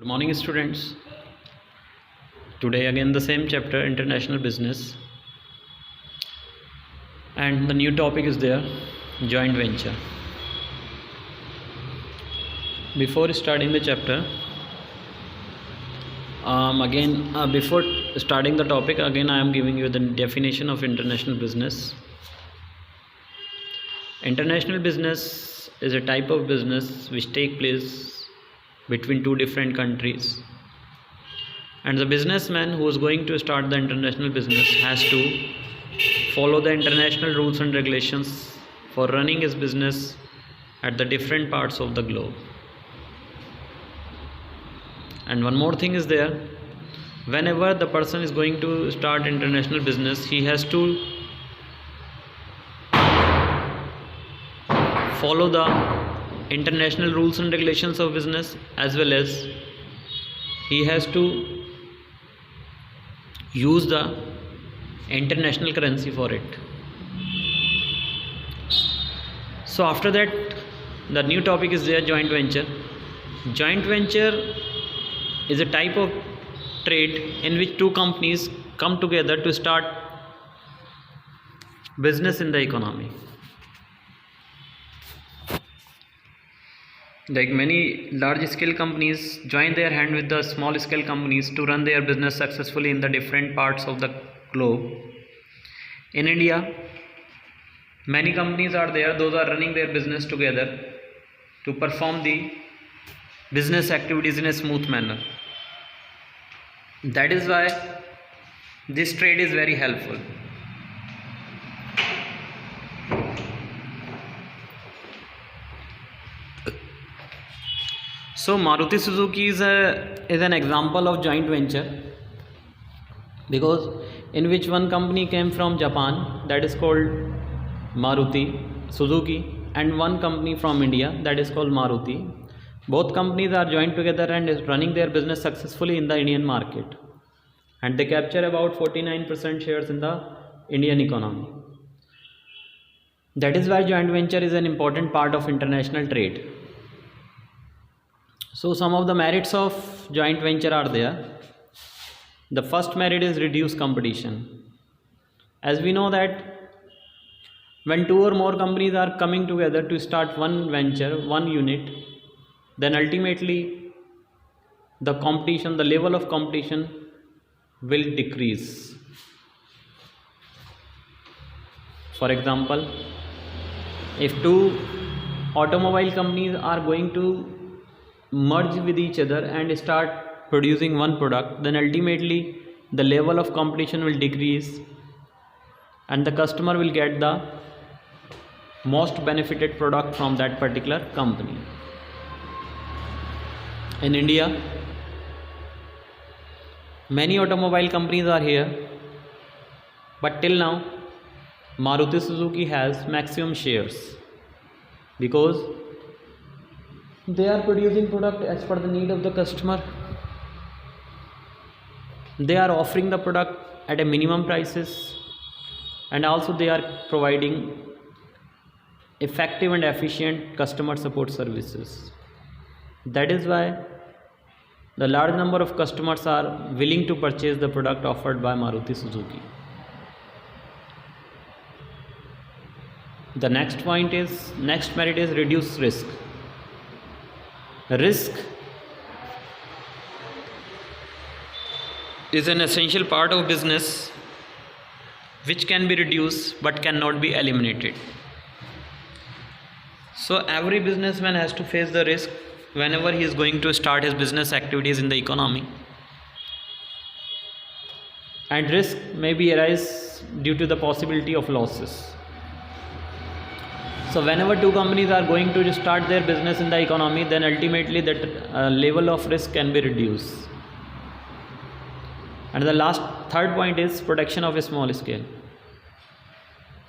Good morning, students. Today again the same chapter, international business, and the new topic is there, joint venture. Before starting the chapter, before starting the topic, again I am giving you the definition of international business. International business is a type of business which take place between two different countries, and the businessman who is going to start the international business has to follow the international rules and regulations for running his business at the different parts of the globe. And one more thing is there, whenever the person is going to start international business, he has to follow the international rules and regulations of business, as well as he has to use the international currency for it. So after that, the new topic is there, joint venture. Joint venture is a type of trade in which two companies come together to start business in the economy. Like many large scale companies join their hand with the small scale companies to run their business successfully in the different parts of the globe. In India, many companies are there, those are running their business together to perform the business activities in a smooth manner. That is why this trade is very helpful. So Maruti Suzuki is an example of joint venture, because in which one company came from Japan, that is called Maruti Suzuki, and one company from India, that is called Maruti. Both companies are joined together and is running their business successfully in the Indian market, and they capture about 49% shares in the Indian economy. That is why joint venture is an important part of international trade. So some of the merits of joint venture are there. The first merit is reduced competition. As we know that when two or more companies are coming together to start one venture, one unit, then ultimately the competition, the level of competition will decrease. For example, if two automobile companies are going to merge with each other and start producing one product, then ultimately the level of competition will decrease and the customer will get the most benefited product from that particular company. In India, many automobile companies are here, but till now Maruti Suzuki has maximum shares, because they are producing product as per the need of the customer. They are offering the product at a minimum prices, and also they are providing effective and efficient customer support services. That is why the large number of customers are willing to purchase the product offered by Maruti Suzuki. The next merit is reduced risk. Risk is an essential part of business which can be reduced but cannot be eliminated. So every businessman has to face the risk whenever he is going to start his business activities in the economy. And risk may be arise due to the possibility of losses. So whenever two companies are going to start their business in the economy, then ultimately that level of risk can be reduced. And the third point is protection of a small scale.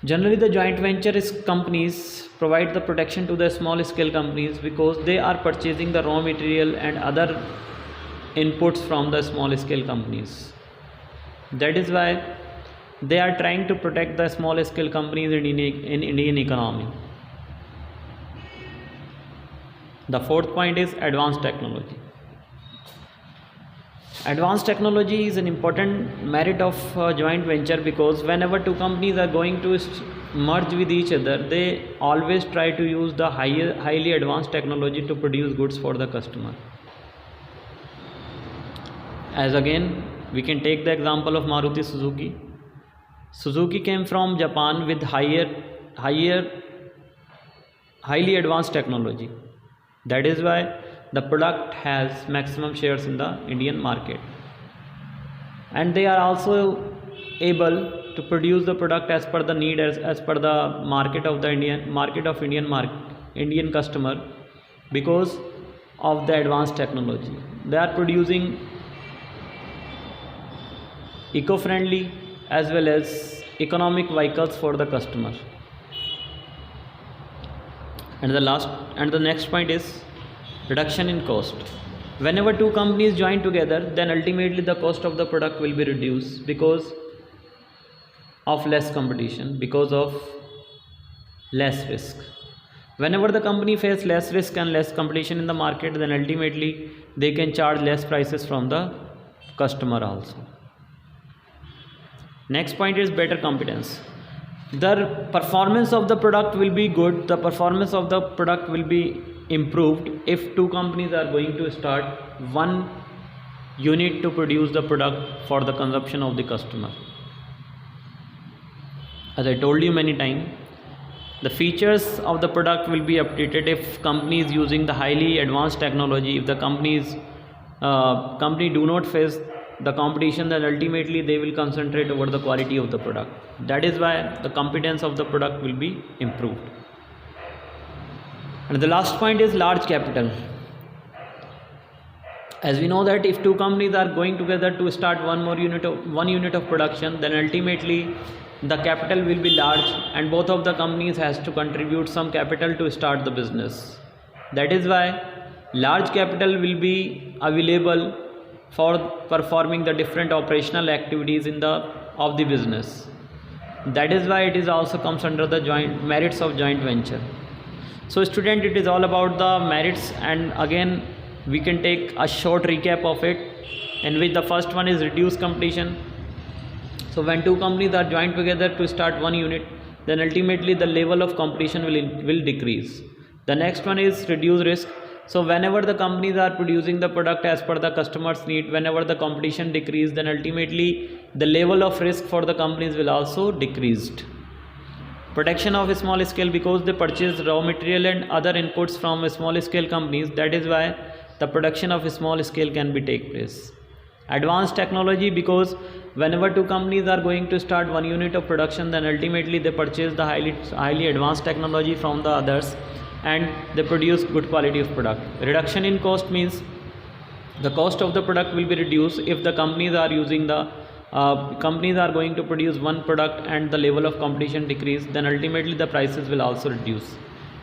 Generally, the joint venture companies provide the protection to the small scale companies, because they are purchasing the raw material and other inputs from the small scale companies. That is why they are trying to protect the small scale companies in Indian economy. The fourth point is advanced technology. Advanced technology is an important merit of joint venture, because whenever two companies are going to merge with each other, they always try to use the highly advanced technology to produce goods for the customer. As again, we can take the example of Maruti Suzuki. Suzuki came from Japan with highly advanced technology. That is why the product has maximum shares in the Indian market, and they are also able to produce the product as per the need, as per the market of the Indian customer, because of the advanced technology. They are producing eco-friendly as well as economic vehicles for the customer. And the next point is reduction in cost. Whenever two companies join together, then ultimately the cost of the product will be reduced because of less competition, because of less risk. Whenever the company faces less risk and less competition in the market, then ultimately they can charge less prices from the customer also. Next point is better competence. The performance of the product will be good, the performance of the product will be improved if two companies are going to start one unit to produce the product for the consumption of the customer. As I told you many times, the features of the product will be updated if company is using the highly advanced technology. If the company do not face the competition, then ultimately they will concentrate over the quality of the product. That is why the competence of the product will be improved. And the last point is large capital. As we know that if two companies are going together to start one unit of production, then ultimately the capital will be large, and both of the companies has to contribute some capital to start the business. That is why large capital will be available for performing the different operational activities of the business. That is why it is also comes under the merits of joint venture. So student, it is all about the merits, and again we can take a short recap of it, in which the first one is reduce competition. So when two companies are joined together to start one unit, then ultimately the level of competition will decrease. The next one is reduce risk. So whenever the companies are producing the product as per the customer's need, whenever the competition decrease, then ultimately the level of risk for the companies will also decreased. Protection of a small scale, because they purchase raw material and other inputs from small scale companies. That is why the production of a small scale can be take place. Advanced technology, because whenever two companies are going to start one unit of production, then ultimately they purchase the highly advanced technology from the others, and they produce good quality of product. Reduction in cost means the cost of the product will be reduced if the companies are going to produce one product and the level of competition decrease, then ultimately the prices will also reduce.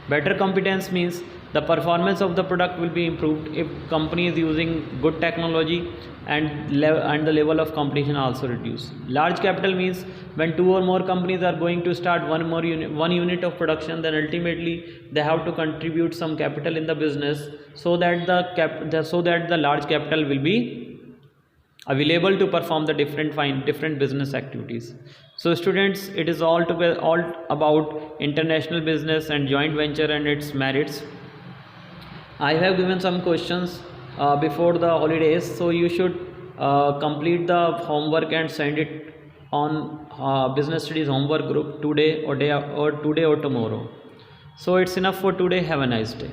Better competence means the performance of the product will be improved if company is using good technology, and the level of competition also reduce. Large capital means when two or more companies are going to start one unit of production, then ultimately they have to contribute some capital in the business, so that the large capital will be available to perform the different business activities. So students, it is all about international business and joint venture and its merits. I have given some questions before the holidays, so you should complete the homework and send it on business studies homework group today or tomorrow. So it's enough for today. Have a nice day.